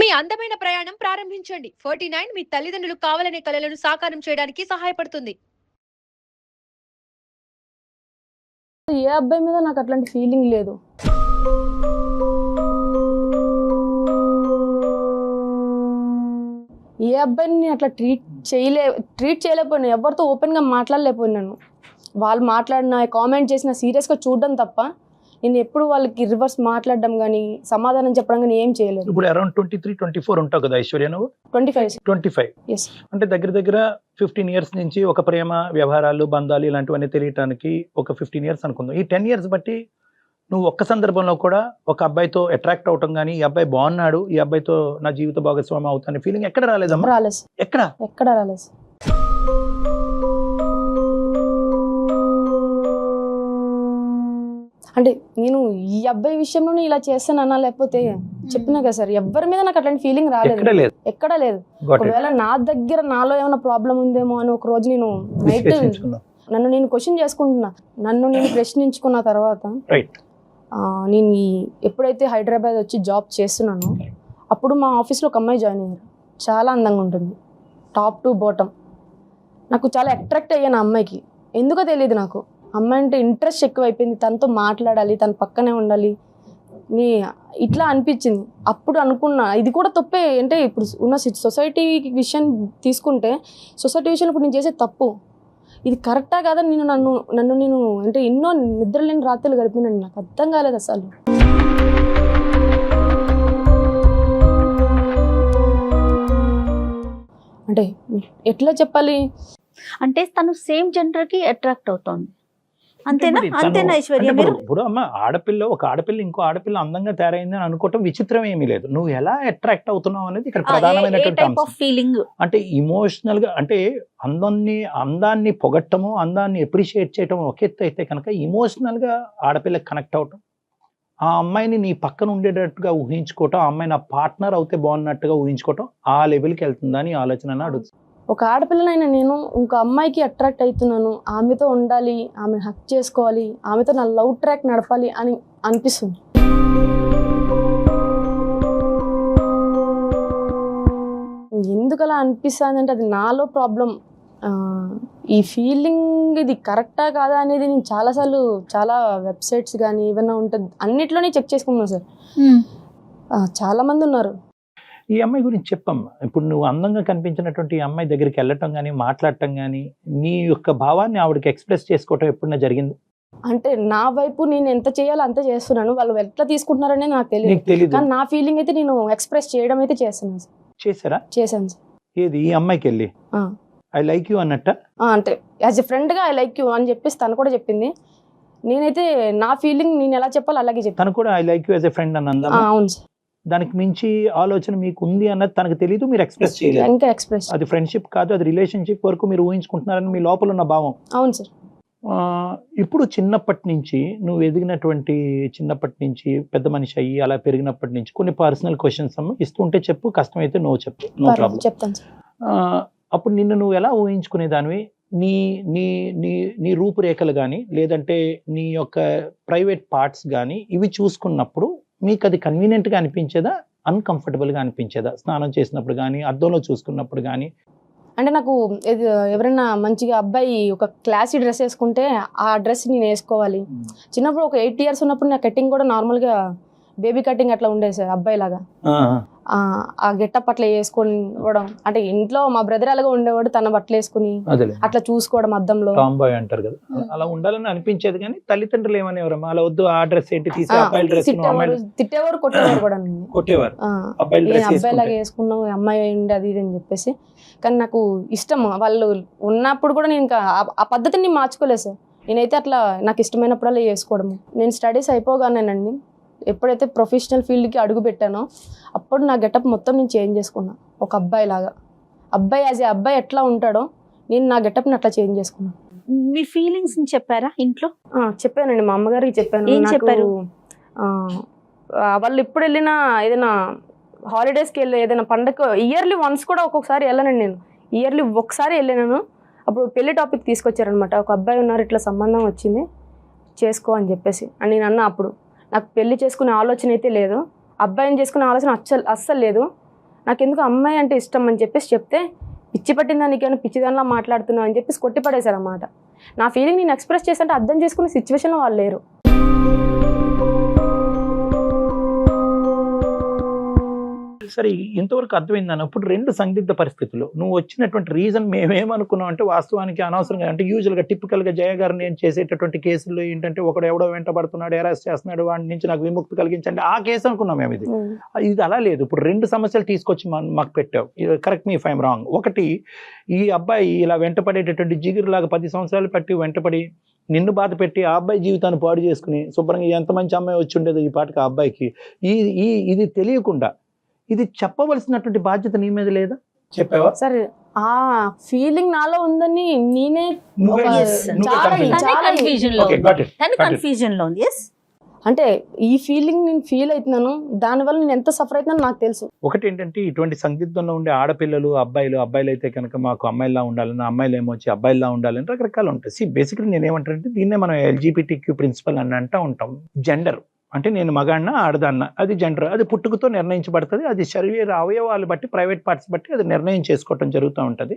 మీ అందమైన ప్రయాణం ప్రారంభించండి. 49 మీ తల్లిదండ్రులు కావాలనే కలలను సాకారం చేయడానికి సహాయపడుతుంది. ఏ అబ్బాయి మీద నాకు అట్లాంటి ఫీలింగ్ లేదు. ఏ అబ్బాయిని నేను అట్లా ట్రీట్ చేయలేకపోయినా, ఎవరితో ఓపెన్గా మాట్లాడలేకపోయినాను. వాళ్ళు మాట్లాడిన కామెంట్ చేసిన సీరియస్గా చూడడం తప్ప నేను ఎప్పుడు వాళ్ళకి రివర్స్ మాట్లాడడం కానీ సమాధానం చెప్పడం కానీ ఏం చేయలేదు. ఇప్పుడు అరౌండ్ 23-24 ఉంటావు కదా ఐశ్వర్య నువ్వు? 25. Yes. అంటే దగ్గర 15 years నుంచి ఒక ప్రేమ వ్యవహారాలు బంధాలు ఇలాంటివన్నీ తెలియటానికి ఒక 15 years అనుకుందాం. ఈ 10 years బట్టి నువ్వు ఒక్క సందర్భంలో కూడా ఒక అబ్బాయితో అట్రాక్ట్ అవటం కానీ ఈ అబ్బాయి బాగున్నాడు, ఈ అబ్బాయితో నా జీవిత భాగస్వామి అవుతానే ఫీలింగ్ ఎక్కడ రాలేదమ్మా? రాలేదు. ఎక్కడ రాలేదు. అంటే నేను ఈ అబ్బాయి విషయంలో ఇలా చేస్తానన్నా, లేకపోతే చెప్పినా కదా సార్, ఎవరి మీద నాకు అట్లాంటి ఫీలింగ్ రాలేదు, ఎక్కడా లేదు. ఒకవేళ నా దగ్గర నాలో ఏమైనా ప్రాబ్లం ఉందేమో అని ఒక రోజు నేను నైట్ నన్ను నేను క్వశ్చన్ చేసుకుంటున్నా, నన్ను నేను ప్రశ్నించుకున్న తర్వాత నేను ఎప్పుడైతే హైదరాబాద్ వచ్చి జాబ్ చేస్తున్నానో అప్పుడు మా ఆఫీస్లో ఒక అమ్మాయి జాయిన్ అయ్యారు. చాలా అందంగా ఉంటుంది, టాప్ టు బాటమ్. నాకు చాలా అట్రాక్ట్ అయ్యాను ఆ అమ్మాయికి. ఎందుకో తెలియదు, నాకు అమ్మాయి అంటే ఇంట్రెస్ట్ ఎక్కువైపోయింది, తనతో మాట్లాడాలి, తన పక్కనే ఉండాలి ఇట్లా అనిపించింది. అప్పుడు అనుకున్నా ఇది కూడా తప్పే. అంటే ఇప్పుడు ఉన్న సొసైటీ విషయం తీసుకుంటే, సొసైటీ విషయంలో ఇప్పుడు నేను చేసే తప్పు ఇది కరెక్టా కాదా, నన్ను నేను అంటే ఎన్నో నిద్రలేని రాత్రులు గడిపినాను. నాకు అర్థం కాలేదు అసలు. అంటే ఎట్లా చెప్పాలి అంటే తను సేమ్ జెండర్ కి అట్రాక్ట్ అవుతోంది, అంతేనా ఐశ్వర్య? ఇప్పుడు అమ్మ ఒక ఆడపిల్ల ఇంకో ఆడపిల్ల అందంగా తయారైందని అనుకోవటం విచిత్రం ఏమీ లేదు. నువ్వు ఎలా అట్రాక్ట్ అవుతున్నావు అనేది ఇక్కడ ప్రధానమైనటువంటి ఫీలింగ్. అంటే ఇమోషనల్ గా, అంటే అందాన్ని పొగట్టము, అందాన్ని ఎప్రిషియేట్ చేయటం ఒక ఎత్తు అయితే కనుక ఇమోషనల్ గా ఆడపిల్లకి కనెక్ట్ అవటం, ఆ అమ్మాయిని నీ పక్కన ఉండేటట్టుగా ఊహించుకోవటం, ఆ అమ్మాయి నా పార్ట్నర్ అవుతే బాగున్నట్టుగా ఊహించుకోవటం, ఆ లెవెల్కి వెళ్తుందని ఆలోచన అడుగుతుంది. ఒక ఆడపిల్లనైనా నేను ఇంకో అమ్మాయికి అట్రాక్ట్ అవుతున్నాను, ఆమెతో ఉండాలి, ఆమె హక్ చేసుకోవాలి, ఆమెతో నా లవ్ ట్రాక్ నడపాలి అని అనిపిస్తుంది. ఎందుకు అలా అనిపిస్తుంది అంటే అది నాలో ప్రాబ్లం. ఈ ఫీలింగ్ ఇది కరెక్టా కాదా అనేది నేను చాలా వెబ్సైట్స్ కానీ ఏమైనా ఉంటుంది అన్నిట్లోనే చెక్ చేసుకున్నాను సార్. చాలా మంది ఉన్నారు. ఈ అమ్మాయి గురించి చెప్పమ్మా. ఇప్పుడు నువ్వు అందంగా కనిపించినటువంటి ఈ అమ్మాయి దగ్గరికి వెళ్ళటం కానీ మాట్లాడటం కానీ నీ యొక్క భావాన్ని ఆవిడకి ఎక్స్ప్రెస్ చేసుకోవటం ఎప్పుడన్నా జరిగింది? అంటే నా వైపు నేను ఎంత చేయాలో అంత చేస్తున్నాను, వాళ్ళు ఎట్లా తీసుకుంటున్నారనే నాకు తెలియదు. కానీ నా ఫీలింగ్ అయితే నేను ఎక్స్ప్రెస్ చేయడం అయితే చేస్తున్నాను సార్. చేశారా? చేశాను సార్. ఏది ఈ అమ్మాయికి వెళ్ళి ఐ లైక్ యూ అన్నట్ట? అంటే యాజ్ ఎ ఫ్రెండ్ గా ఐ లైక్ యూ అని చెప్పేసి తను కూడా చెప్పింది. నేనైతే నా ఫీలింగ్ నేను ఎలా చెప్పాలో అలాగే చెప్పాను. తను కూడా I like you as a friend అని అందా? అవును సార్. దానికి మించి ఆలోచన మీకు ఉంది అన్నది తనకు తెలియదు, మీరు ఎక్స్ప్రెస్ చేయలేదు. ఇంకా ఎక్స్ప్రెస్ అది ఫ్రెండ్షిప్ కాదు, అది రిలేషన్షిప్ వరకు మీరు ఊహించుకుంటున్నారని మీ లోపల ఉన్న భావం. అవును సార్. ఇప్పుడు చిన్నప్పటి నుంచి నువ్వు ఎదిగినటువంటి చిన్నప్పటి నుంచి పెద్ద మనిషి అయ్యి అలా పెరిగినప్పటి నుంచి కొన్ని పర్సనల్ క్వశ్చన్స్ ఇస్తుంటే చెప్పు, కష్టమైతే నో చెప్పు, నో ప్రాబ్లం. చెప్తాను సార్. అప్పుడు నిన్ను నువ్వు ఎలా ఊహించుకునేదానివి? నీ నీ నీ నీ రూపురేఖలు కానీ లేదంటే నీ యొక్క ప్రైవేట్ పార్ట్స్ కానీ ఇవి చూసుకున్నప్పుడు మీకు అది కన్వీనియంట్గా అనిపించేదా, అన్కంఫర్టబుల్గా అనిపించేదా? స్నానం చేసినప్పుడు కానీ అద్దంలో చూసుకున్నప్పుడు కానీ? అంటే నాకు ఎవరైనా మంచిగా అబ్బాయి ఒక క్లాసీ డ్రెస్ వేసుకుంటే ఆ డ్రెస్ నేను వేసుకోవాలి. చిన్నప్పుడు ఒక 8 years ఉన్నప్పుడు నా కటింగ్ కూడా నార్మల్గా బేబీ కటింగ్ అట్లా ఉండేది సార్, అబ్బాయి లాగా. ఆ గెటప్ అట్లా వేసుకోవడం, అంటే ఇంట్లో మా బ్రదర్ అలాగా ఉండేవాడు, తన బట్టలు వేసుకుని అట్లా చూసుకోవడం అద్దంలో. టాంబాయ్ అంటారు కదా, అలా ఉండాలని అనిపించేది. కానీ తల్లిదండ్రులు ఏమనేవారమ్మా, అలా వద్దు, ఆ డ్రెస్ ఏంటి తీసి తిట్టేవారు, కొట్టేవారు కూడా. అబ్బాయి లాగా వేసుకున్నావు, అమ్మాయి ఉండి అది ఇది అని చెప్పేసి. కానీ నాకు ఇష్టం, వాళ్ళు ఉన్నప్పుడు కూడా నేను ఇంకా ఆ పద్ధతిని మార్చుకోలేదు సార్. నేనైతే అట్లా నాకు ఇష్టమైనప్పుడల్లా వేసుకోవడము. నేను స్టడీస్ అయిపోగానేనండి, ఎప్పుడైతే ప్రొఫెషనల్ ఫీల్డ్కి అడుగు పెట్టానో అప్పుడు నా గెటప్ మొత్తం నేను చేంజ్ చేసుకున్నా. ఒక అబ్బాయి లాగా, అబ్బాయి యాజ్ ఏ అబ్బాయి ఎట్లా ఉంటాడో నేను నా గెటప్ని అట్లా చేంజ్ చేసుకున్నాను. మీ ఫీలింగ్స్ చెప్పారా ఇంట్లో? చెప్పానండి, మా అమ్మగారికి చెప్పాను. ఏం చెప్పారు? వాళ్ళు ఎప్పుడు వెళ్ళినా ఏదైనా హాలిడేస్కి వెళ్ళి ఏదైనా పండగ ఇయర్లీ వన్స్ కూడా ఒక్కొక్కసారి వెళ్ళానండి. నేను ఇయర్లీ ఒకసారి వెళ్ళాను. అప్పుడు పెళ్లి టాపిక్ తీసుకొచ్చారనమాట. ఒక అబ్బాయి ఉన్నారు, ఇట్లా సంబంధం వచ్చింది, చేసుకో అని చెప్పేసి. అని నేను అన్నా. అప్పుడు నాకు పెళ్లి చేసుకునే ఆలోచన అయితే లేదు, అబ్బాయిని చేసుకునే ఆలోచన అస్సలు లేదు. నాకెందుకు అమ్మాయి అంటే ఇష్టం అని చెప్పేసి చెప్తే పిచ్చి పట్టిందా నీకేమైనా పిచ్చిదానిలా మాట్లాడుతున్నావు అని చెప్పేసి కొట్టి పడేశారు అన్నమాట. నా ఫీలింగ్ నేను ఎక్స్ప్రెస్ చేస్తుంటే అర్థం చేసుకునే సిచ్యువేషన్లో వాళ్ళు లేరు. సరే, ఇంతవరకు అర్థమైందని అప్పుడు 2 సందిగ్ధ పరిస్థితులు. నువ్వు వచ్చినటువంటి రీజన్ మేమేమనుకున్నాం అంటే వాస్తవానికి అనవసరంగా అంటే యూజువల్గా టిపికల్గా జయ గారు నేను చేసేటటువంటి కేసుల్లో ఏంటంటే ఒకడు ఎవడో వెంటబడుతున్నాడు, అరెస్ట్ చేస్తున్నాడు, వాడి నుంచి నాకు విముక్తి కలిగించండి ఆ కేసు అనుకున్నాం మేము. ఇది అలా లేదు. ఇప్పుడు 2 సమస్యలు తీసుకొచ్చి మాకు పెట్టావు. Correct me if I'm wrong. ఒకటి, ఈ అబ్బాయి ఇలా వెంటపడేటటువంటి జిగిరిలాగా 10 సంవత్సరాలు పట్టి వెంటపడి నిన్ను బాధ పెట్టి ఆ అబ్బాయి జీవితాన్ని పాడు చేసుకుని శుభ్రంగా ఎంత మంచి అమ్మాయి వచ్చి ఉండేది ఈ పాటికి ఆ అబ్బాయికి ఇది తెలియకుండా ఇది చెప్పవలసినటువంటి బాధ్యత నీ మీద లేదా? చెప్పావా? సరే, ఆ ఫీలింగ్ నాలో ఉందని నేనే కన్ఫ్యూజన్ లో ఉంది. అంటే ఈ ఫీలింగ్ నేను ఫీల్ అవుతున్నాను, దానివల్ల నేను ఎంత సఫర్ అవుతున్నాను నాకు తెలుసు. ఒకటి ఏంటంటే ఇటువంటి సందిగ్ధంలో ఉండే ఆడపిల్లలు అబ్బాయిలు అయితే కనుక మాకు అమ్మాయిలా ఉండాలని, అమ్మాయిలు ఏమొచ్చి అబ్బాయిలా ఉండాలని రకరకాలు ఉంటాయి. బేసిక్లీ నేను ఏమంటానంటే దీన్నే మనం LGBTQ ప్రిన్సిపల్ అని అంటూ ఉంటాం. జెండర్ అంటే నేను మగాడినా ఆడదాన్న, అది జెండర్, అది పుట్టుకతో నిర్ణయించబడుతుంది. అది శరీర అవయవాలు బట్టి ప్రైవేట్ పార్ట్స్ బట్టి అది నిర్ణయం చేసుకోవటం జరుగుతూ ఉంటుంది.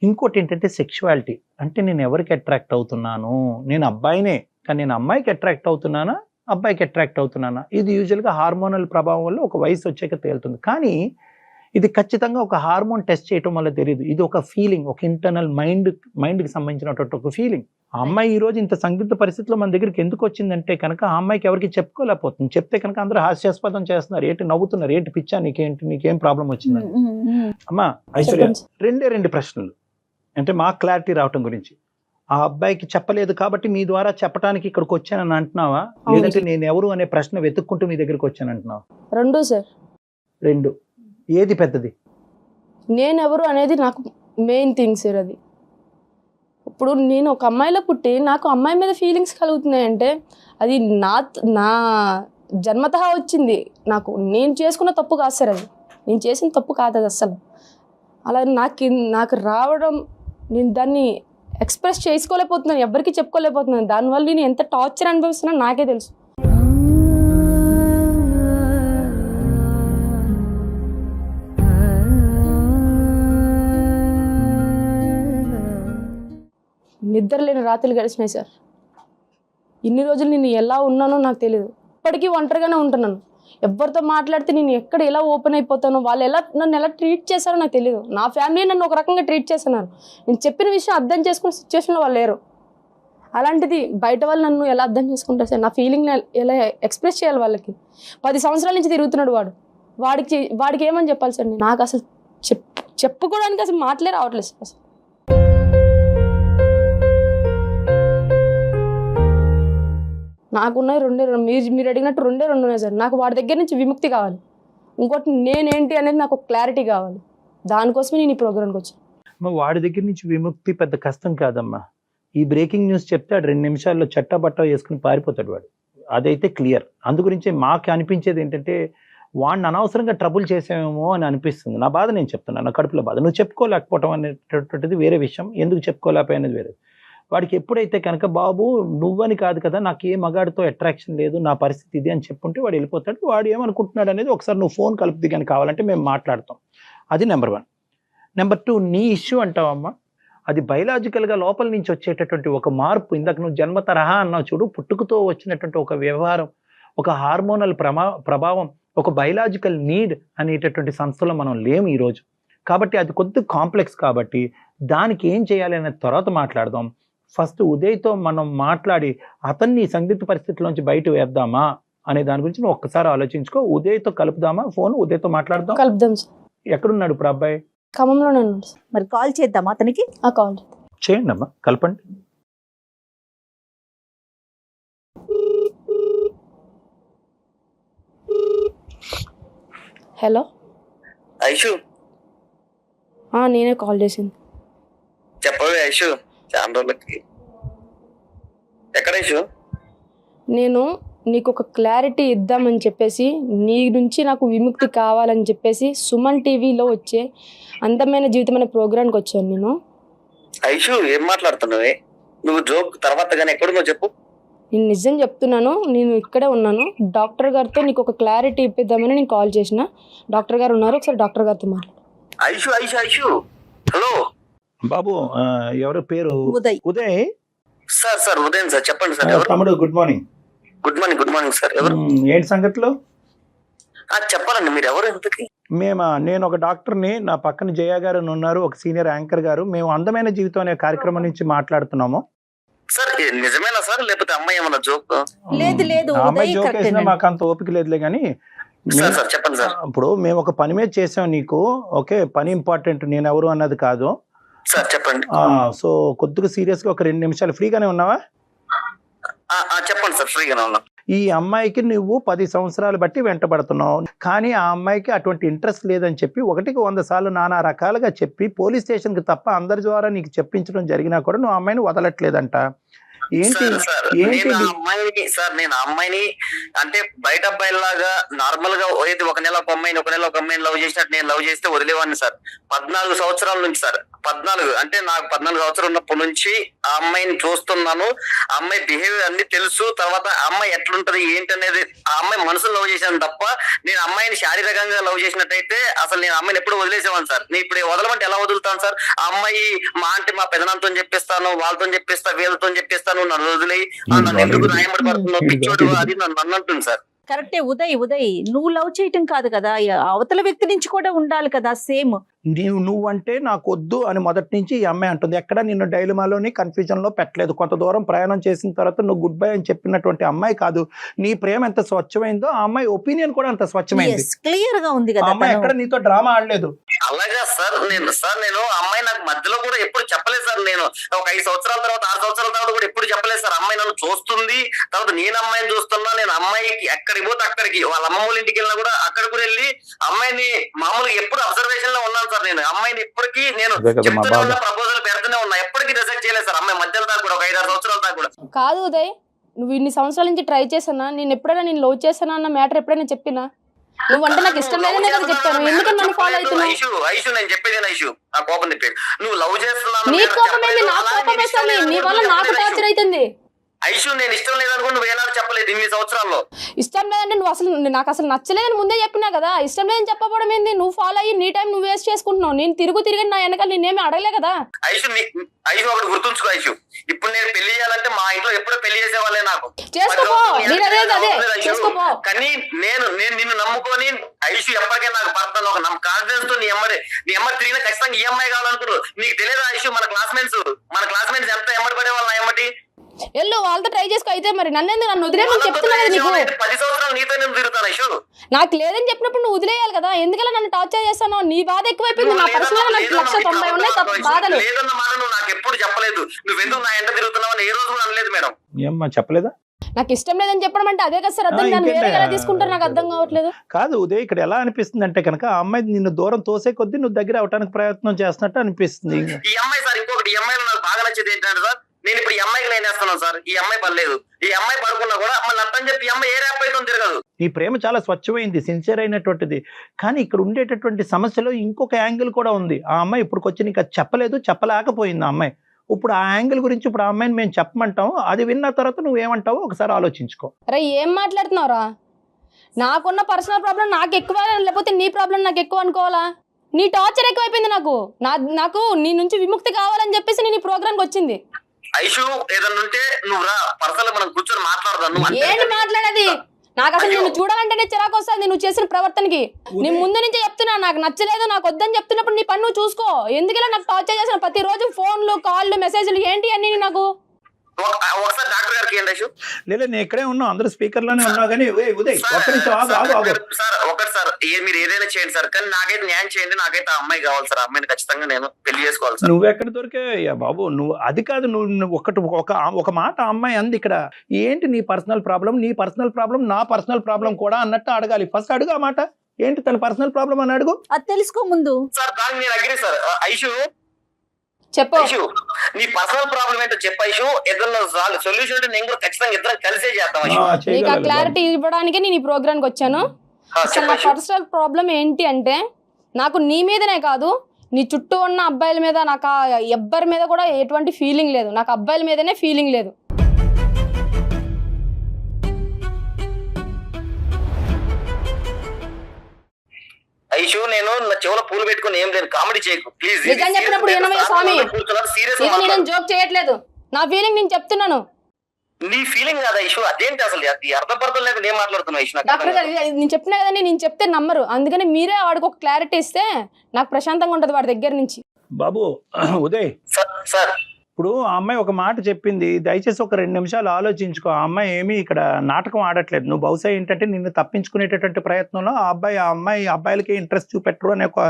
ఇంకోటి ఏంటంటే సెక్షువాలిటీ అంటే నేను ఎవరికి అట్రాక్ట్ అవుతున్నాను, నేను అబ్బాయినే కానీ నేను అమ్మాయికి అట్రాక్ట్ అవుతున్నానా అబ్బాయికి అట్రాక్ట్ అవుతున్నానా, ఇది యూజువల్గా హార్మోనల్ ప్రభావం వల్ల ఒక వయసు వచ్చాక తేలుతుంది. కానీ ఇది ఖచ్చితంగా ఒక హార్మోన్ టెస్ట్ చేయటం వల్ల తెలియదు. ఇది ఒక ఫీలింగ్, ఒక ఇంటర్నల్ మైండ్కి సంబంధించినటువంటి ఒక ఫీలింగ్. ఆ అమ్మాయి ఈ రోజు ఇంత సందిగ్ధ పరిస్థితిలో మన దగ్గరికి ఎందుకు వచ్చిందంటే కనుక ఆ అమ్మాయికి ఎవరికి చెప్పుకోలేకపోతుంది. చెప్తే కనుక అందరూ హాస్యాస్పదం చేస్తున్నారు, ఏంటి నవ్వుతున్నారు, ఏంటి పిచ్చా నీకేం ప్రాబ్లం వచ్చిందని. అమ్మా ఐశ్వర్య, 2 ప్రశ్నలు అంటే మాకు క్లారిటీ రావటం గురించి. ఆ అబ్బాయికి చెప్పలేదు కాబట్టి మీ ద్వారా చెప్పడానికి ఇక్కడికి వచ్చానని అంటున్నావా, లేదంటే నేను ఎవరు అనే ప్రశ్న వెతుక్కుంటూ మీ దగ్గరికి వచ్చాను అంటున్నావా? 2 సార్. 2. ఏది పెద్దది? నేను ఎవరు అనేది నాకు మెయిన్ థింగ్ సార్. అది ఇప్పుడు నేను ఒక అమ్మాయిలో పుట్టి నాకు అమ్మాయి మీద ఫీలింగ్స్ కలుగుతున్నాయంటే అది నా జన్మతహా వచ్చింది. నేను చేసుకున్న తప్పు కాదు సార్, అది నేను చేసిన తప్పు కాదు అది అస్సలు. అలా నాకు రావడం నేను దాన్ని ఎక్స్ప్రెస్ చేసుకోలేకపోతున్నాను, ఎవరికి చెప్పుకోలేకపోతున్నాను. దానివల్ల నేను ఎంత టార్చర్ అనుభవిస్తున్నా నాకే తెలుసు. నిద్ర లేని రాత్రులు గడిచినాయి సార్. ఇన్ని రోజులు నేను ఎలా ఉన్నానో నాకు తెలియదు. ఇప్పటికీ ఒంటరిగానే ఉంటున్నాను. ఎవరితో మాట్లాడితే నేను ఎక్కడ ఎలా ఓపెన్ అయిపోతానో, వాళ్ళు నన్ను ఎలా ట్రీట్ చేశారో నాకు తెలియదు. నా ఫ్యామిలీ నన్ను ఒక రకంగా ట్రీట్ చేస్తున్నారు. నేను చెప్పిన విషయం అర్థం చేసుకునే సిచ్యువేషన్లో వాళ్ళు లేరు. అలాంటిది బయట వాళ్ళు నన్ను ఎలా అర్థం చేసుకుంటారు సార్? నా ఫీలింగ్ ఎలా ఎక్స్ప్రెస్ చేయాలి వాళ్ళకి? 10 సంవత్సరాల నుంచి తిరుగుతున్నాడు వాడికి ఏమని చెప్పాలి సార్? నాకు అసలు చెప్పుకోవడానికి అసలు మాటలే రావట్లేదు సార్. అసలు నాకున్నాయి 2 మీరు అడిగినట్టు 2 ఉన్నాయి సార్. నాకు వాడి దగ్గర నుంచి విముక్తి కావాలి. ఇంకోటి నేనేంటి అనేది నాకు క్లారిటీ కావాలి. దానికోసమే నేను ఈ ప్రోగ్రామ్కి వచ్చాను. వాడి దగ్గర నుంచి విముక్తి పెద్ద కష్టం కాదమ్మా. ఈ బ్రేకింగ్ న్యూస్ చెప్తే 2 నిమిషాల్లో చట్టబట్ట వేసుకుని పారిపోతాడు వాడు, అదైతే క్లియర్. అందుగురించే మాకు అనిపించేది ఏంటంటే వాడిని అనవసరంగా ట్రబుల్ చేసామేమో అని అనిపిస్తుంది. నా బాధ నేను చెప్తున్నాను, నా కడుపులో బాధ. నువ్వు చెప్పుకోలేకపోవటం అనేటటువంటిది వేరే విషయం, ఎందుకు చెప్పుకోలేకపోయినది వేరే. వాడికి ఎప్పుడైతే కనుక బాబు నువ్వని కాదు కదా, నాకు ఏ మగాడితో అట్రాక్షన్ లేదు, నా పరిస్థితి ఇది అని చెప్పుంటే వాడు వెళ్ళిపోతాడు. వాడు ఏమనుకుంటున్నాడు అనేది ఒకసారి నువ్వు ఫోన్ కలుపుది కానీ కావాలంటే మేము మాట్లాడతాం. అది నెంబర్ 1. నెంబర్ 2, నీ ఇష్యూ అంటావమ్మా, అది బయలాజికల్గా లోపల నుంచి వచ్చేటటువంటి ఒక మార్పు. ఇందాక నువ్వు జన్మ తరహా అన్నావు చూడు, పుట్టుకతో వచ్చినటువంటి ఒక వ్యవహారం, ఒక హార్మోనల్ ప్రభావం, ఒక బయలాజికల్ నీడ్ అనేటటువంటి సంస్థలో మనం లేము ఈరోజు. కాబట్టి అది కొద్దిగా కాంప్లెక్స్. కాబట్టి దానికి ఏం చేయాలి అనేది తర్వాత మాట్లాడదాం. ఫస్ట్ ఉదయ్తో మనం మాట్లాడి అతన్ని సందిగ్ధ పరిస్థితుల్లోంచి బయట వేద్దామా అనే దాని గురించి నువ్వు ఒక్కసారి ఆలోచించుకో. ఉదయ్తో కలుపుదామా ఫోన్? ఉదయ్తో మాట్లాడదాం. కలుపుదాం సార్. ఎక్కడున్నాడు ఇప్పుడు అబ్బాయి? ఖమ్మంలోనే ఉన్నాడు సార్. మరి కాల్ చేద్దామా అతనికి? కాల్ చేయండి అమ్మా, కలపండి. హలో ఐషు, నేనే కాల్ చేసింది. చెప్పవే ఐషు, చాలా రోజులకి. ఎక్కడ ఐషు? నేను నీకు ఒక క్లారిటీ ఇద్దామని చెప్పేసి, నీ నుంచి నాకు విముక్తి కావాలని చెప్పేసి సుమన్ టీవీలో వచ్చే అందమైన జీవితం అనే ప్రోగ్రామ్కి వచ్చాను నేను. ఐషు, ఏం మాట్లాడుతున్నావే నువ్వు? జోక్ తర్వాత కానీ ఎక్కడున్నావు చెప్పు. నేను నిజం చెప్తున్నాను, నేను ఇక్కడే ఉన్నాను. డాక్టర్ గారితో నీకు ఒక క్లారిటీ ఇప్పిద్దామని నేను కాల్ చేసిన. డాక్టర్ గారు ఉన్నారు, ఒకసారి డాక్టర్ గారితో మాట్లాడు. ఐషు ఐషు ఐషు హలో బాబు ఎవరు పేరు? ఉదయ్. ఉదయ్ సార్ ఉదయం సార్, చెప్పండి సార్. ఎవరు? తమ్ముడు good morning. Good morning sir. ఎవరు? ఏంటి సంగతులు? చెప్పాలండి, మీరు ఎవరు ఇంతకి? నేను ఒక డాక్టర్ని, నా పక్కన జయ గారు అని ఉన్నారు, ఒక సీనియర్ యాంకర్ గారు. మేము అందమైన జీవితం అనే కార్యక్రమం నుంచి మాట్లాడుతున్నాము. సార్ నిజమేనా సార్, లేకపోతే అమ్మాయి ఏమన్నా జోక్? లేదు ఆ అమ్మాయి జోక్ వేసినా మాకు అంత ఓపిక లేదులే కానీ సార్ చెప్పండి సార్. ఇప్పుడు మేము ఒక పని మీద చేసాం నీకు. ఓకే, పని ఇంపార్టెంట్, నేను ఎవరు అన్నది కాదు సార్. చెప్పండి. సో కొద్దిగా సీరియస్ గా ఒక 2 నిమిషాలు ఫ్రీగానే ఉన్నావా? చెప్పండి సార్, ఫ్రీగానే ఉన్నా. ఈ అమ్మాయికి నువ్వు 10 సంవత్సరాలు బట్టి వెంటబడుతున్నావు, కానీ ఆ అమ్మాయికి అటువంటి ఇంట్రెస్ట్ లేదని చెప్పి 1కి 100 సార్లు నానా రకాలుగా చెప్పి పోలీస్ స్టేషన్ కి తప్ప అందరి ద్వారా నీకు చెప్పించడం జరిగినా కూడా నువ్వు అమ్మాయిని వదలట్లేదంట. ఏంటి నేను ఆ అమ్మాయిని అంటే బయట అబ్బాయిలాగా నార్మల్ గా ఏది ఒక నెల ఒక అమ్మాయిని లవ్ చేసినట్టు నేను లవ్ చేస్తే వదిలేవాడిని సార్. 14 సంవత్సరాల నుంచి సార్, 14 అంటే నాకు 14 సంవత్సరాలు ఉన్నప్పటి నుంచి ఆ అమ్మాయిని చూస్తున్నాను. ఆ అమ్మాయి బిహేవియర్ అన్ని తెలుసు. తర్వాత ఆ అమ్మాయి ఎట్లుంటది ఏంటి అనేది ఆ అమ్మాయి మనసులో లవ్ చేశాను తప్ప నేను అమ్మాయిని శారీరకంగా లవ్ చేసినట్టయితే అసలు నేను అమ్మాయిని ఎప్పుడు వదిలేసేవాను సార్. నేను ఇప్పుడు వదలమంటే ఎలా వదులుతాను సార్? ఆ అమ్మాయి మా పెదనాంతో చెప్పిస్తాను, వాళ్ళతో చెప్పిస్తా, వీళ్ళతో చెప్పిస్తాను, నన్ను వదిలి నన్ను ఎందుకు రాయమడి పడుతున్నావు పిచ్చోడు అది నన్ను అంటుంది సార్. కరెక్టే ఉదయ్. నువ్వు లవ్ చేయటం కాదు కదా, అవతల వ్యక్తి నుంచి కూడా ఉండాలి కదా సేమ్. నువ్వంటే నాకు వద్దు అని మొదటి నుంచి ఈ అమ్మాయి అంటుంది. ఎక్కడ నిన్ను డైలమాలోని కన్ఫ్యూజన్ లో పెట్టలేదు. కొంత దూరం ప్రయాణం చేసిన తర్వాత నువ్వు గుడ్ బై అని చెప్పినటువంటి అమ్మాయి కాదు. నీ ప్రేమ ఎంత స్వచ్ఛమైందో ఆ అమ్మాయి ఒపీనియన్ కూడా అంత స్వచ్ఛమైంది. క్లియర్ గా ఉంది కదా. అమ్మాయి ఎక్కడ నీతో డ్రామా ఆడలేదు. అలాగా సార్. నేను అమ్మాయి నాకు మధ్యలో కూడా ఎప్పుడు చెప్పలేదు సార్. నేను ఒక 5 సంవత్సరాల తర్వాత 6 సంవత్సరాల తర్వాత కూడా ఎప్పుడు చెప్పలేదు సార్. అమ్మాయి నన్ను చూస్తుంది, తర్వాత నేను అమ్మాయిని చూస్తున్నా. నేను అమ్మాయికి ఎక్కడికి పోతే అక్కడికి, వాళ్ళ అమ్మమ్మ వాళ్ళ ఇంటికి వెళ్ళినా కూడా అక్కడ కూడా వెళ్ళి అమ్మాయిని మామూలుగా ఎప్పుడు అబ్జర్వేషన్ లో ఉన్నాను సార్. నేను అమ్మాయిని ఇప్పటికీ నేను చెప్తూనే ఉన్నా, ప్రపోజల్ పెడుతూనే ఉన్నా, ఎప్పటికీ రిజెక్ట్ చేయలేదు సార్. అమ్మాయి మధ్యలో దాకా కూడా ఒక 5-6 సంవత్సరాల దాకా కూడా. కాదు ఉదయ్, నువ్వు ఇన్ని సంవత్సరాల నుంచి ట్రై చేసానా? నేను ఎప్పుడైనా నేను లవ్ చేసానా అన్న మ్యాటర్ ఎప్పుడైనా చెప్పినా? నువ్వు అంటే నాకు ఇష్టం లేదనే కదా చెప్తాను. ఎందుకని నన్ను ఫాలో అవుతున్నావు? ఐషు నేను చెప్పేది ఐషు, నా కోపం తిప్పేది. నువ్వు లవ్ చేస్తున్నావు, నీ కోపం ఏంది? నా కోపం వేస్తుంది. నీ వల్ల నాకు టార్చర్ అవుతుంది. ఐషు నేను ఇష్టం లేదనుకుని నువ్వు ఏనాడు చెప్పలేదు ఇన్ని సంవత్సరాల్లో. ఇష్టం లేదంటే నువ్వు అసలు నాకు అసలు నచ్చలేదని ముందే చెప్పినా కదా. ఇష్టం లేదని చెప్పబడం ఏంది? నువ్వు ఫాలో అయ్యి నీ టైం నువ్వు వేస్ట్ చేసుకుంటున్నావు. నేను తిరిగి నా వెనకాల నేనేమి అడగలే కదా. ఐషు ఒకటి గుర్తుంచుకో ఐషు, ఇప్పుడు నేను పెళ్లి చేయాలంటే మా ఇంట్లో ఎప్పుడో పెళ్లి చేసేవాళ్ళే నాకు. చేసుకోపో, కానీ నేను నిన్ను నమ్ముకొని ఐషు ఎప్పటికైనా నాకు పడతాను ఒక కాన్ఫిడెన్స్ తో నీ అమ్మడి తిరిగిన ఖచ్చితంగా ఈ అమ్మాయి కావాలనుకున్నాడు. నీకు తెలియదు ఐషు, మన క్లాస్మేట్స్ ఎంత ఎమ్మడి పడే వాళ్ళు ఎమ్మటి ఎల్లు వాళ్ళతో ట్రై చేసుకో. అయితే మరి నన్ను వదిలేయమని చెప్తున్నాను నీకు. 10 సంవత్సరాలు నీతో నేను తిరుగుతాను ఐషు. నాకు లేదని చెప్పినప్పుడు నువ్వు వదిలేయాలి కదా. ఎందుకలా నన్ను టార్చర్ చేస్తాను? నీ బాధ ఎక్కువైపోయింది. నా పర్సనల్ నాకు 190 ఉన్నాయి బాధలు. లేదన్న మాట నువ్వు నాకు ఎప్పుడు చెప్పలేదు. నువ్వెందుకు నా ఎంట తిరుగుతున్నావు అని ఏ రోజు కూడా అనలేదు మేడం. ఏమ్మా చెప్పలేదా? నాకు ఇష్టం లేదని చెప్పడం అంటే అదే కదా సార్ అర్థం. దాన్ని వేరే ఎలా తీసుకుంటారు నాకు అర్థం కావట్లేదు. కాదు ఉదయ్, ఇక్కడ ఎలా అనిపిస్తుంది అంటే కనుక ఆ అమ్మాయి నిన్ను దూరం తోసే కొద్దీ నువ్వు దగ్గర అవడానికి ప్రయత్నం చేస్తున్నట్టు అనిపిస్తుంది. ఈ అమ్మాయి సార్, ఇంకొకటి ఈ అమ్మాయిలో నాకు బాగా నచ్చేది ఏంటంటే సార్, నేను ఇప్పుడు ఈ అమ్మాయికి లైన్ వేస్తున్నాను సార్. ఈ అమ్మాయి పర్లేదు, ఈ అమ్మాయి పడుకున్నా కూడా మళ్ళీ అర్థం చెప్పి ఈ అమ్మాయి ఏ ర్యాప్ అయితే తిరగదు. నీ ప్రేమ చాలా స్వచ్ఛమైంది, సిన్సియర్ అయినటువంటిది. కానీ ఇక్కడ ఉండేటటువంటి సమస్యలో ఇంకొక యాంగిల్ కూడా ఉంది. ఆ అమ్మాయి ఇప్పుడు వచ్చి నీకు అది చెప్పలేకపోయింది ఆ అమ్మాయి. ఇప్పుడు ఆ యాంగిల్ గురించి ఇప్పుడు ఆ అమ్మాయిని మేము చెప్పమంటాం. అది విన్న తర్వాత నువ్వేమంటావో ఒకసారి ఆలోచించుకో. అరే ఏం మాట్లాడుతున్నావురా? నాకున్న పర్సనల్ ప్రాబ్లం నాకు ఎక్కువ, లేకపోతే నీ ప్రాబ్లం నాకు ఎక్కువ అనుకోవాలా? నీ టార్చర్ ఎక్కువైపోయింది. నాకు నీ నుంచి విముక్తి కావాలని చెప్పేసి నేను ఈ ప్రోగ్రామ్కి వచ్చింది. ఐషు ఏదన్నా ఉంటే నువ్వు రా, పర్సనల్ మనం కూర్చొని మాట్లాడదాం. ఏంటి మాట్లాడేది? నాకు అసలు నిన్ను చూడాలంటేనే చిరాకు వస్తుంది నువ్వు చేసిన ప్రవర్తనకి. నేను ముందు నుంచే చెప్తున్నా, నాకు నచ్చలేదు, నాకు వద్దని చెప్తున్నప్పుడు నీ పని నువ్వు చూసుకో. ఎందుకలా నాకు టార్చర్ చేసిన ప్రతిరోజు ఫోన్లు, కాళ్ళు, మెసేజ్లు ఏంటి అన్ని నాకు? ఒకసారి డాక్టర్ గారికి ఏంటి ఐషు? లేదా నేను ఇక్కడే ఉన్నావు, అందరూ స్పీకర్ లోనే ఉన్నావు. కానీ ఉదయ్ సార్ ఒకటి సార్, మీరు ఏదైనా చేయండి సార్, కానీ నాకైతే న్యాయం చేయండి. నాకైతే ఆ అమ్మాయి కావాలి సార్. అమ్మాయిని ఖచ్చితంగా నేను పెళ్లి చేసుకోవాలి సార్. నువ్వు ఎక్కడ దొరికే బాబు? నువ్వు అది కాదు, నువ్వు ఒక మాట అమ్మాయి అంది ఇక్కడ. ఏంటి నీ పర్సనల్ ప్రాబ్లం, నా పర్సనల్ ప్రాబ్లం కూడా అన్నట్టు అడగాలి. ఫస్ట్ అడుగు ఆ మాట. ఏంటి తన పర్సనల్ ప్రాబ్లం అని అడుగు. అది తెలుసుకో ముందు సార్. దానికి నేను అగ్రీ సార్. ఐషు చెప్పు, నీ పర్సనల్ ప్రాబ్లం ఏంటో చెప్పు ఐషు. ఏదన్నా సొల్యూషన్ అంటే నేను కూడా ఖచ్చితంగా ఇద్దరం కలిసే చేద్దాం. నీకు ఆ క్లారిటీ ఇవ్వడానికి నేను ఈ ప్రోగ్రామ్కి వచ్చాను. అసలు నా పర్సనల్ ప్రాబ్లం ఏంటి అంటే, నాకు నీ మీదనే కాదు, నీ చుట్టూ ఉన్న అబ్బాయిల మీద, నాకు ఎవ్వరి మీద కూడా ఎటువంటి ఫీలింగ్ లేదు. నాకు అబ్బాయిల మీదనే ఫీలింగ్ లేదు. ఐషు నేను నా చెవులో పూలు పెట్టుకుని ఏం లేదు, కామెడీ చేయకు ప్లీజ్. నిజం చెప్పినప్పుడు వినవయ్య స్వామి, ఇది నేను జోక్ చేయట్లేదు, నా ఫీలింగ్ నేను చెప్తున్నాను. నీ ఫీలింగ్ కాదా ఐషు? అదేంటి అసలు అర్థం పర్థం లేకుండా ఏం మాట్లాడుతున్నావు ఐషు? డాక్టర్ గారు నేను చెప్పినా కదండి, నేను చెప్తే నమ్మరు, అందుకని మీరే వాడికి ఒక క్లారిటీ ఇస్తే నాకు ప్రశాంతంగా ఉంటది వాడి దగ్గర నుంచి. బాబు ఉదయ్, సార్ ఇప్పుడు ఆ అమ్మాయి ఒక మాట చెప్పింది, దయచేసి ఒక 2 నిమిషాలు ఆలోచించుకో. ఆ అమ్మాయి ఏమీ ఇక్కడ నాటకం ఆడట్లేదు. నువ్వు బహుశా ఏంటంటే నిన్ను తప్పించుకునేటటువంటి ప్రయత్నంలో ఆ అబ్బాయిలకి ఇంట్రెస్ట్ చూపెట్టరు అనే ఒక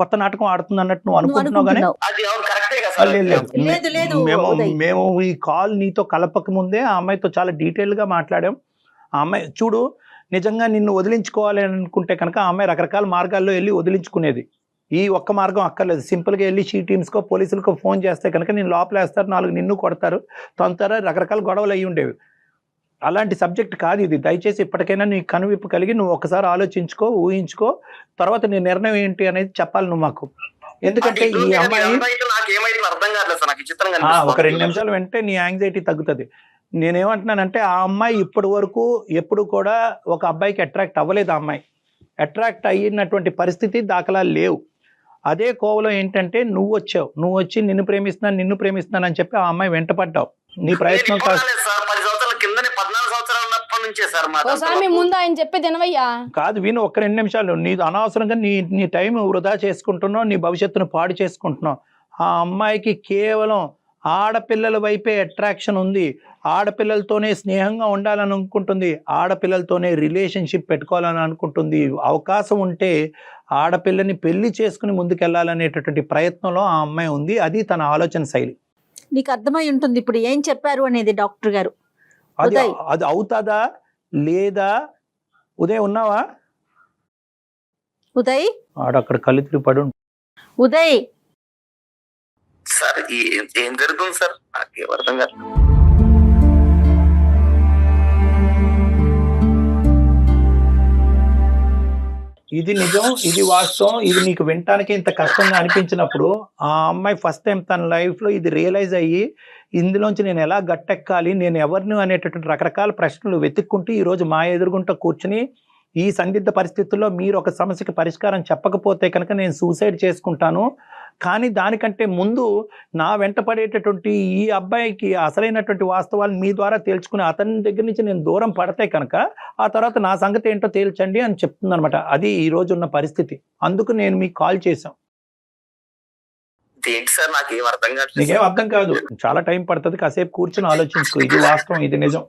కొత్త నాటకం ఆడుతుంది అన్నట్టు నువ్వు అనుకుంటున్నావు. కానీ మేము ఈ కాల్ నీతో కలపక ముందే ఆ అమ్మాయితో చాలా డీటెయిల్ గా మాట్లాడాం. ఆ అమ్మాయి చూడు, నిజంగా నిన్ను వదిలించుకోవాలి అని అనుకుంటే కనుక ఆ అమ్మాయి రకరకాల మార్గాల్లో వెళ్ళి వదిలించుకునేది. ఈ ఒక్క మార్గం అక్కర్లేదు, సింపుల్గా వెళ్ళి షీ టీమ్స్కో పోలీసులకో ఫోన్ చేస్తే కనుక నేను లోపలేస్తారు, 4 నిన్ను కొడతారు, తొందర రకరకాల గొడవలు అయ్యి ఉండేవి. అలాంటి సబ్జెక్ట్ కాదు ఇది. దయచేసి ఇప్పటికైనా నీ కనువిప్పు కలిగి నువ్వు ఒకసారి ఆలోచించుకో, ఊహించుకో, తర్వాత నీ నిర్ణయం ఏంటి అనేది చెప్పాలి నువ్వు మాకు. ఎందుకంటే ఈ అమ్మాయి ఒక 2 నిమిషాలు వెంటనే నీ యాంగ్జైటీ తగ్గుతుంది. నేనేమంటున్నానంటే ఆ అమ్మాయి ఇప్పటి వరకు ఎప్పుడు కూడా ఒక అబ్బాయికి అట్రాక్ట్ అవ్వలేదు. ఆ అమ్మాయి అట్రాక్ట్ అయినటువంటి పరిస్థితి దాఖలాలు లేవు. అదే కోవలో ఏంటంటే నువ్వు వచ్చి నిన్ను ప్రేమిస్తున్నాను అని చెప్పి ఆ అమ్మాయి వెంటపడ్డావు. నీ ప్రయత్నం ముందు ఆయన చెప్పేది వినవయ్యా. కాదు, విను ఒక్క 2 నిమిషాలు. నీ అనవసరంగా నీ టైం వృధా చేసుకుంటున్నావు, నీ భవిష్యత్తును పాడు చేసుకుంటున్నావు. ఆ అమ్మాయికి కేవలం ఆడపిల్లల వైపే అట్రాక్షన్ ఉంది, ఆడపిల్లలతోనే స్నేహంగా ఉండాలని అనుకుంటుంది, ఆడపిల్లలతోనే రిలేషన్షిప్ పెట్టుకోవాలని అనుకుంటుంది. అవకాశం ఉంటే ఆడపిల్లని పెళ్లి చేసుకుని ముందుకెళ్లాలనేటటువంటి ప్రయత్నంలో ఆ అమ్మాయి ఉంది. అది తన ఆలోచన శైలి. నీకు అర్థమై ఉంటుంది ఇప్పుడు ఏం చెప్పారు అనేది డాక్టర్ గారు. అది అవుతుందా లేదా? ఉదయ్ ఉన్నావా? ఉదయ్ ఆడక్కడ కళ్ళు తిరిగి పడు. ఉదయ్ సార్ ఏం జరుగుతుంది సార్? నాకేం అర్థం కాదు. ఇది నిజం, ఇది వాస్తవం. ఇది నీకు వినటానికి ఇంత కష్టంగా అనిపించినప్పుడు ఆ అమ్మాయి ఫస్ట్ టైం తన లైఫ్ లో ఇది రియలైజ్ అయ్యి ఇందులోంచి నేను ఎలా గట్టెక్కాలి, నేను ఎవరిని అనేటటువంటి రకరకాల ప్రశ్నలు వెతుక్కుంటూ ఈ రోజు మా ఎదురుగుంటూ కూర్చుని ఈ సందిగ్ధ పరిస్థితుల్లో మీరు ఒక సమస్యకి పరిష్కారం చెప్పకపోతే కనుక నేను సూసైడ్ చేసుకుంటాను, కానీ దానికంటే ముందు నా వెంట పడేటటువంటి ఈ అబ్బాయికి అసలైనటువంటి వాస్తవాలు మీ ద్వారా తేల్చుకుని అతని దగ్గర నుంచి నేను దూరం పడితే కనుక ఆ తర్వాత నా సంగతి ఏంటో తేల్చండి అని చెప్తుంది అనమాట. అది ఈ రోజు ఉన్న పరిస్థితి. అందుకు నేను మీకు కాల్ చేశాం. నీకేం అర్థం కాదు, చాలా టైం పడుతుంది, కాసేపు కూర్చొని ఆలోచించుకో. ఇది వాస్తవం, ఇది నిజం.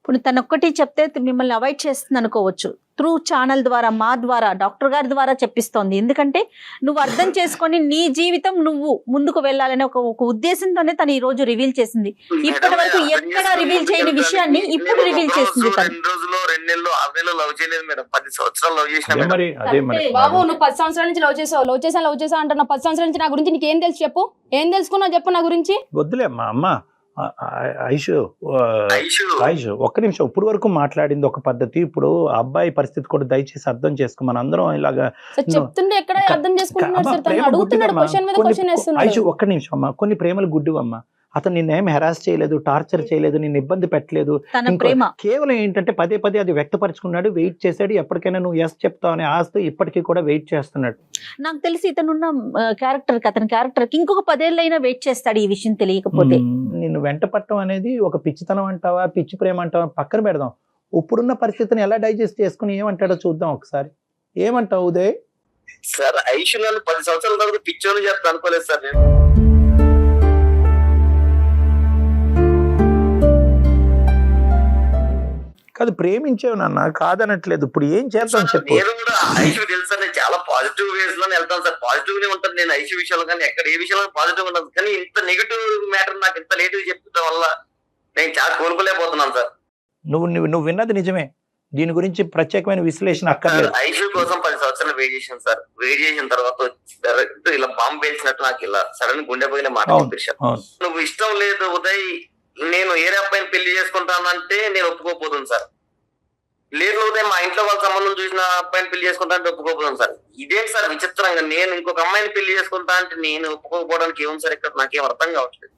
ఇప్పుడు తనొక్కటి చెప్తే మిమ్మల్ని అవాయిడ్ చేస్తుంది అనుకోవచ్చు. త్రూ ఛానల్ ద్వారా, మా ద్వారా, డాక్టర్ గారి ద్వారా చెప్పిస్తోంది. ఎందుకంటే నువ్వు అర్థం చేసుకొని నీ జీవితం నువ్వు ముందుకు వెళ్ళాలనే ఒక ఉద్దేశంతోనే తను ఈ రోజు రివీల్ చేసింది. ఇప్పటి వరకు ఎక్కడ రివీల్ చేయని విషయాన్ని ఇప్పుడు రివీల్ చేసింది. బాబు నువ్వు 10 సంవత్సరాల నుంచి లవ్ చేసావు అంటున్నా. 10 సంవత్సరాల నుంచి నా గురించి నీకు ఏం తెలుసు చెప్పు? ఏం తెలుసుకున్నావు చెప్పు నా గురించి? వద్దులే మా అమ్మ. ఐషు ఒక్క నిమిషం. ఇప్పుడు వరకు మాట్లాడింది ఒక పద్ధతి, ఇప్పుడు అబ్బాయి పరిస్థితి కూడా దయచేసి అర్థం చేసుకో. మన అందరం ఇలాగా చెప్తుంటే ఎక్కడ అర్థం చేసుకుంటున్నాడు. ఐషు ఒక్క నిమిషం అమ్మా. కొన్ని ప్రేమలు గుడ్డివమ్మా. అతను నిన్నేం హెరాస్ చేయలేదు, టార్చర్ చేయలేదు, నిన్ను ఇబ్బంది పెట్టలేదు. కేవలం ఏంటంటే పదే అది వ్యక్తపరుచుకున్నాడు, వెయిట్ చేశాడు. ఎప్పటికైనా నువ్వు ఎస్ చెప్తావు అనే ఆస్తి ఇప్పటికీ కూడా వెయిట్ చేస్తున్నాడు. నాకు తెలిసి ఇతనున్న అతని క్యారెక్టర్ కి ఇంకొక 10 ఏళ్ళైనా వెయిట్ చేస్తాడు ఈ విషయం తెలియకపోతే. నిన్ను వెంట పట్టడం అనేది ఒక పిచ్చితనం అంటావా, పిచ్చి ప్రేమ అంటావా పక్కన పెడదాం. ఇప్పుడున్న పరిస్థితిని ఎలా డైజెస్ట్ చేసుకుని ఏమంటాడో చూద్దాం ఒకసారి. ఏమంటావు ఉదయ్? సార్ ఐషు నన్ను 10 సంవత్సరాల తర్వాత పిచ్చోని చెప్తా అనుకోలేదు సార్. నేను కాదు, ప్రేమించేవు నాన్న, కాదనట్లేదు. ఇప్పుడు ఏం చేద్దాం చెప్పు. నేను కూడా ఐషు తెలుసా, నేను చాలా పాజిటివ్ వేస్ లోనే వెళ్తాను సార్. పాజిటివ్ నే ఉంటాను నేను ఐషు విషయంలో, కానీ ఎక్కడ ఏ విషయంలో పాజిటివ్ ఉండదు. కానీ ఇంత నెగిటివ్ మ్యాటర్ నాకు ఇంత లేట్ చెప్పడం వల్ల నేను చాలా కోలుకోలేకపోతున్నాను సార్. నువ్వు విన్నది నిజమే, దీని గురించి ప్రత్యేకమైన విశ్లేషణ అక్కర్లేదు. ఐషు కోసం 10 సంవత్సరాలు వెయిట్ చేశాను సార్. వెయిట్ చేసిన తర్వాత ఇలా బాంబు పేల్చినట్టు నాకు ఇలా సడన్ గుండె పోయిన మాట చెప్పేశాను. నువ్వు ఇష్టం లేదు ఉదయ్, నేను ఏరే అబ్బాయిని పెళ్లి చేసుకుంటానంటే నేను ఒప్పుకోపోతుంది సార్. లేదు ఉదయం మా ఇంట్లో వాళ్ళ సంబంధం చూసిన అబ్బాయిని పెళ్లి చేసుకుంటా అంటే ఒప్పుకోపోతుంది సార్. ఇదేంటి సార్ విచిత్రంగా, నేను ఇంకొక అమ్మాయిని పెళ్లి చేసుకుంటా అంటే నేను ఒప్పుకోకపోవడానికి ఏముంది సార్ ఇక్కడ? నాకేం అర్థం కావట్లేదు.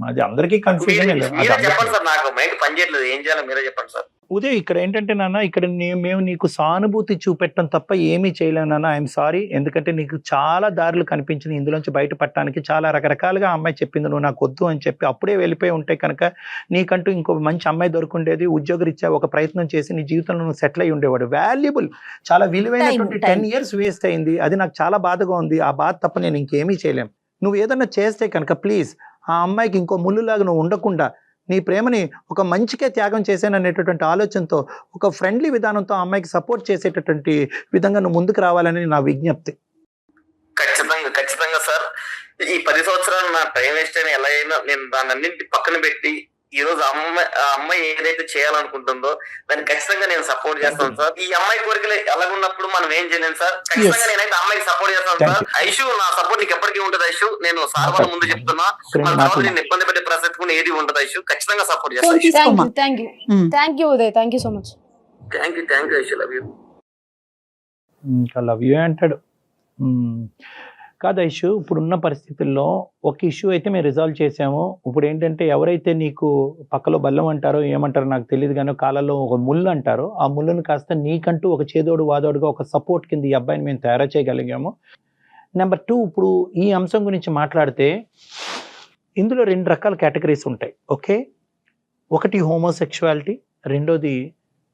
అది అందరికీ కన్ఫ్యూజన్. మీరే చెప్పండి సార్, నాకు మైండ్ పనిచేయట్లేదు, ఏం చేయాలో మీరే చెప్పండి సార్. ఉదయ్ ఇక్కడ ఏంటంటే నాన్న, ఇక్కడ మేము నీకు సానుభూతి చూపెట్టడం తప్ప ఏమీ చేయలేము నాన్న. I'm sorry. ఎందుకంటే నీకు చాలా దారులు కనిపించింది ఇందులోంచి బయటపడటానికి. చాలా రకరకాలుగా అమ్మాయి చెప్పింది నువ్వు నాకు వద్దు అని చెప్పి. అప్పుడే వెళ్ళిపోయి ఉంటే కనుక నీకంటూ ఇంకో మంచి అమ్మాయి దొరుకుండేది. ఉద్యోగరీత్యా ఒక ప్రయత్నం చేసి నీ జీవితంలో నువ్వు సెటిల్ అయి ఉండేవాడు. వాల్యుబుల్, చాలా విలువైనటువంటి 10 years వేస్ట్ అయింది. అది నాకు చాలా బాధగా ఉంది. ఆ బాధ తప్ప నేను ఇంకేమీ చేయలేం. నువ్వు ఏదన్నా చేస్తే కనుక ప్లీజ్ ఆ అమ్మాయికి ఇంకో ముళ్ళులాగా నువ్వు ఉండకుండా నీ ప్రేమని ఒక మంచికే త్యాగం చేశాననేటటువంటి ఆలోచనతో, ఒక ఫ్రెండ్లీ విధానంతో ఆ అమ్మాయికి సపోర్ట్ చేసేటటువంటి విధంగా నువ్వు ముందుకు రావాలని నా విజ్ఞప్తి. ఖచ్చితంగా సార్. ఈ 10 సంవత్సరాలు నా టైం వేస్ట్ అయినా ఎలా అయినా నేను దాన్ని అన్నింటి పక్కన పెట్టి ఈ రోజు అమ్మాయి ఏదైతే చేయాలనుకుంటుందో దాన్ని ఖచ్చితంగా నేను సపోర్ట్ చేస్తాను సార్. ఈ అమ్మాయి కోరికలు ఎలాగున్నప్పుడు మనం ఏం చేయలేం సార్. ఖచ్చితంగా నేనైతే అమ్మాయికి సపోర్ట్ చేస్తాను సార్. ఐషు, నా సపోర్ట్ నీకు ఎప్పటికీ ఉంటుంది ఐషు. నేను సార్ వాళ్ళ ముందు చెప్తున్నా, మన తర్వాత నేను ఇబ్బంది పెట్టే ప్రసక్తి కూడా ఏది ఉంటుంది ఐషు. ఖచ్చితంగా సపోర్ట్ చేస్తాను. Thank you Uday, thank you so much. Thank you Aishu, love you. ఇంకా లవ్ యూ అంటాడు. కాదు ఇష్యూ, ఇప్పుడున్న పరిస్థితుల్లో ఒక ఇష్యూ అయితే మేము రిజాల్వ్ చేసాము. ఇప్పుడు ఏంటంటే ఎవరైతే నీకు పక్కలో బల్లం అంటారో ఏమంటారో నాకు తెలియదు, కానీ కాళ్ళలో ఒక ముళ్ళు అంటారో ఆ ముళ్ళును కాస్త నీకంటూ ఒక చేదోడు వాదోడుగా ఒక సపోర్ట్ కింద ఈ అబ్బాయిని మేము తయారు చేయగలిగాము. నెంబర్ 2, ఇప్పుడు ఈ అంశం గురించి మాట్లాడితే ఇందులో 2 రకాల కేటగిరీస్ ఉంటాయి. ఓకే, ఒకటి హోమోసెక్షువాలిటీ, రెండోది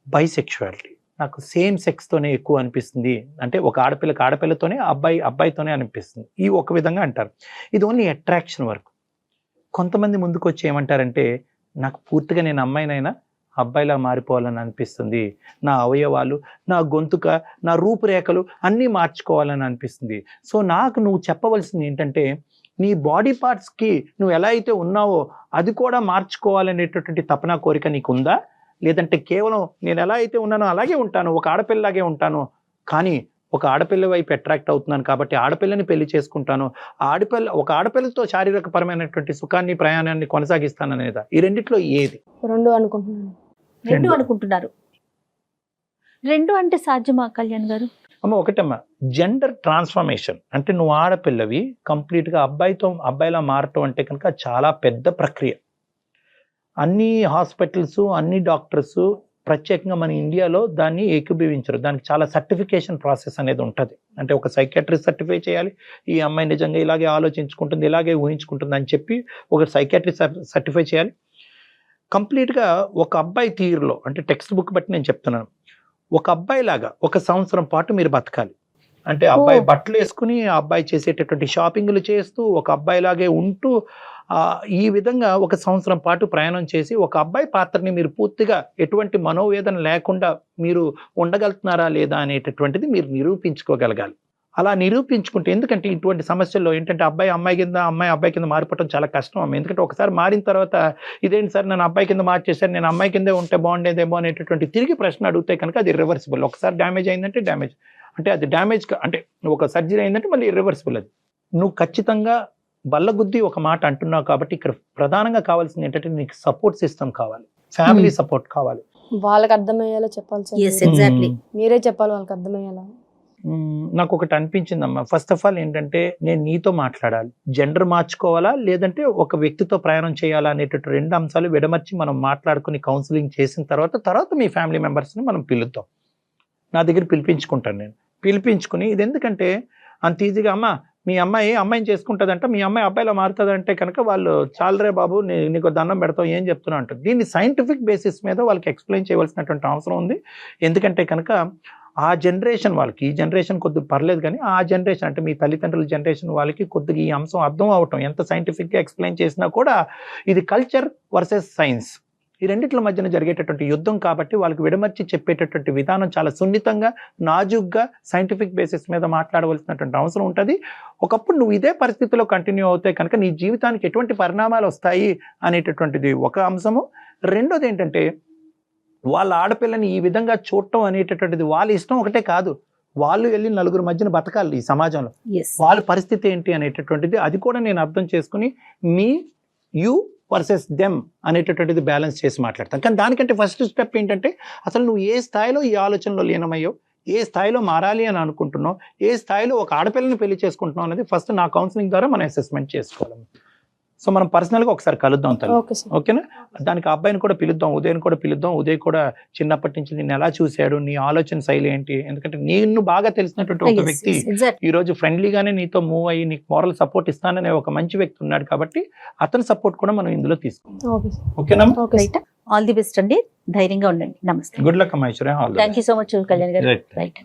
బైసెక్షువాలిటీ. నాకు సేమ్ సెక్స్తోనే ఎక్కువ అనిపిస్తుంది, అంటే ఒక ఆడపిల్లకి ఆడపిల్లతోనే, అబ్బాయితోనే అనిపిస్తుంది. ఈ ఒక విధంగా అంటారు. ఇది ఓన్లీ అట్రాక్షన్ వరకు. కొంతమంది ముందుకు వచ్చి ఏమంటారంటే, నాకు పూర్తిగా నేను అమ్మాయినైనా అబ్బాయిలా మారిపోవాలని అనిపిస్తుంది, నా అవయవాలు, నా గొంతుక, నా రూపురేఖలు అన్నీ మార్చుకోవాలని అనిపిస్తుంది. సో నాకు నువ్వు చెప్పవలసింది ఏంటంటే, నీ బాడీ పార్ట్స్కి నువ్వు ఎలా అయితే ఉన్నావో అది కూడా మార్చుకోవాలనేటటువంటి తపన కోరిక నీకుందా? లేదంటే కేవలం నేను ఎలా అయితే ఉన్నానో అలాగే ఉంటాను, ఒక ఆడపిల్లలాగే ఉంటాను, కానీ ఒక ఆడపిల్ల వైపు అట్రాక్ట్ అవుతున్నాను కాబట్టి ఆడపిల్లని పెళ్లి చేసుకుంటాను, ఒక ఆడపిల్లతో శారీరక పరమైనటువంటి సుఖాన్ని ప్రయాణాన్ని కొనసాగిస్తాను అనేదా? ఈ రెండిట్లో ఏది? రెండు అనుకుంటున్నాను. రెండు అనుకుంటున్నారు. రెండు అంటే సాధ్యమా కళ్యాణ్ గారు? ఒకటమ్మా, జెండర్ ట్రాన్స్ఫర్మేషన్ అంటే నువ్వు ఆడపిల్లవి కంప్లీట్గా అబ్బాయిలా మారటం అంటే కనుక చాలా పెద్ద ప్రక్రియ. అన్ని హాస్పిటల్స్, అన్ని డాక్టర్స్, ప్రత్యేకంగా మన ఇండియాలో దాన్ని ఏకీభవించరు. దానికి చాలా సర్టిఫికేషన్ ప్రాసెస్ అనేది ఉంటుంది. అంటే ఒక సైకాట్రిస్ట్ సర్టిఫై చేయాలి, ఈ అమ్మాయి నిజంగా ఇలాగే ఆలోచించుకుంటుంది, ఇలాగే ఊహించుకుంటుంది అని చెప్పి ఒక సైకాట్రిస్ట్ సర్టిఫై చేయాలి. కంప్లీట్గా ఒక అబ్బాయి తీరులో, అంటే టెక్స్ట్ బుక్ బట్టి నేను చెప్తున్నాను, ఒక అబ్బాయి లాగా 1 సంవత్సరం పాటు మీరు బతకాలి. అంటే అబ్బాయి బట్టలు వేసుకుని, ఆ అబ్బాయి చేసేటటువంటి షాపింగ్లు చేస్తూ, ఒక అబ్బాయి లాగే ఉంటూ, ఈ విధంగా 1 సంవత్సరం పాటు ప్రయాణం చేసి ఒక అబ్బాయి పాత్రని మీరు పూర్తిగా ఎటువంటి మనోవేదన లేకుండా మీరు ఉండగలుగుతున్నారా లేదా అనేటటువంటిది మీరు నిరూపించుకోగలగాలి. అలా నిరూపించుకుంటే, ఎందుకంటే ఇటువంటి సమస్యల్లో ఏంటంటే అమ్మాయి కింద, అబ్బాయి కింద మారిపోవడం చాలా కష్టం అమ్మ. ఎందుకంటే ఒకసారి మారిన తర్వాత ఇదేంటి సార్ నన్ను అబ్బాయి కింద మార్చేశారు, నేను అమ్మాయి కిందే ఉంటే బాగుండేదేమో అనేటటువంటి తిరిగి ప్రశ్న అడిగితే కనుక అది రివర్సిబుల్. ఒకసారి డ్యామేజ్ అయిందంటే అంటే అది డ్యామేజ్, అంటే ఒక సర్జరీ అయిందంటే మళ్ళీ ఇర్రివర్సిబుల్. అది నువ్వు ఖచ్చితంగా బల్లగుద్ది ఒక మాట అంటున్నావు కాబట్టి ఇక్కడ ప్రధానంగా కావాల్సింది ఏంటంటే నీకు సపోర్ట్ సిస్టమ్ కావాలి, ఫ్యామిలీ సపోర్ట్ కావాలి. వాళ్ళకి అర్థమయ్యేలా చెప్పాలి సార్. Yes, exactly. మీరే చెప్పాలి వాళ్ళకి అర్థమయ్యేలా. నాకు ఒకటి అనిపించిందమ్మా, ఫస్ట్ ఆఫ్ ఆల్ ఏంటంటే నేను నీతో మాట్లాడాలి, జెండర్ మార్చుకోవాలా లేదంటే ఒక వ్యక్తితో ప్రయాణం చేయాలా అనేటటువంటి 2 అంశాలు విడమర్చి మనం మాట్లాడుకుని కౌన్సిలింగ్ చేసిన తర్వాత మీ ఫ్యామిలీ మెంబర్స్ని మనం పిలుద్దాం. నా దగ్గర పిలిపించుకుంటాను, నేను పిలిపించుకుని, ఇది ఎందుకంటే అంత ఈజీగా మీ అమ్మాయిని చేసుకుంటుందంట, మీ అమ్మాయి అబ్బాయిలా మారుతుందంటే కనుక వాళ్ళు చాలరే బాబు నీకు దండం పెడతావు ఏం చెప్తున్నా అంటారు. దీన్ని సైంటిఫిక్ బేసిస్ మీద వాళ్ళకి ఎక్స్ప్లెయిన్ చేయవలసినటువంటి అవసరం ఉంది. ఎందుకంటే కనుక ఆ జనరేషన్ వాళ్ళకి, ఈ జనరేషన్ కొద్దిగా పర్లేదు, కానీ ఆ జనరేషన్ అంటే మీ తల్లిదండ్రుల జనరేషన్ వాళ్ళకి కొద్దిగా ఈ అంశం అర్థం అవటం, ఎంత సైంటిఫిక్గా ఎక్స్ప్లెయిన్ చేసినా కూడా ఇది కల్చర్ వర్సెస్ సైన్స్, ఈ రెండిట్ల మధ్యన జరిగేటటువంటి యుద్ధం కాబట్టి వాళ్ళకి విడమర్చి చెప్పేటటువంటి విధానం చాలా సున్నితంగా, నాజుగ్గా, సైంటిఫిక్ బేసిస్ మీద మాట్లాడవలసినటువంటి అవసరం ఉంటుంది. ఒకప్పుడు నువ్వు ఇదే పరిస్థితిలో కంటిన్యూ అవుతే కనుక నీ జీవితానికి ఎటువంటి పరిణామాలు వస్తాయి అనేటటువంటిది ఒక అంశము. రెండోది ఏంటంటే వాళ్ళ ఆడపిల్లని ఈ విధంగా చూడటం అనేటటువంటిది వాళ్ళ ఇష్టం ఒకటే కాదు, వాళ్ళు వెళ్ళి 4 మధ్యన బతకాలి ఈ సమాజంలో, వాళ్ళ పరిస్థితి ఏంటి అనేటటువంటిది అది కూడా నేను అర్థం చేసుకుని యూ వర్సెస్ దెమ్ అనేటటువంటిది బ్యాలెన్స్ చేసి మాట్లాడతాను. కానీ దానికంటే ఫస్ట్ స్టెప్ ఏంటంటే అసలు నువ్వు ఏ స్థాయిలో ఈ ఆలోచనలో లీనమయ్యో, ఏ స్థాయిలో మారాలి అని అనుకుంటున్నావు, ఏ స్థాయిలో ఒక ఆడపిల్లని పెళ్లి చేసుకుంటున్నావు అనేది ఫస్ట్ నా కౌన్సిలింగ్ ద్వారా మనం అసెస్మెంట్ చేసుకోవాలి. సో మనం పర్సనల్ గా ఒకసారి కలుద్దాం తల్లి, ఓకే సార్. ఓకేనా? దానికి ఆ అబ్బాయిని కూడా పిలుద్దాం, ఉదయం కూడా పిలుద్దాం. ఉదయ్ కూడా చిన్నప్పటి నుంచి నిన్ను ఎలా చూశాడు, నీ ఆలోచన శైలి ఏంటి, ఎందుకంటే నిన్ను బాగా తెలిసినటువంటి ఒక వ్యక్తి ఈ రోజు ఫ్రెండ్లీగానే నీతో మూవ్ అయ్యి నీకు మోరల్ సపోర్ట్ ఇస్తాననే ఒక మంచి వ్యక్తి ఉన్నాడు కాబట్టి అతని సపోర్ట్ కూడా మనం ఇందులో తీసుకుందాం. Okay sir. ఓకేనా? Okay sir. All the best అండి, ధైర్యంగా ఉండండి. నమస్తే. గుడ్ లక్ అమ్మా Aishwarya. Thank you so much Kalyan garu. Right. Right.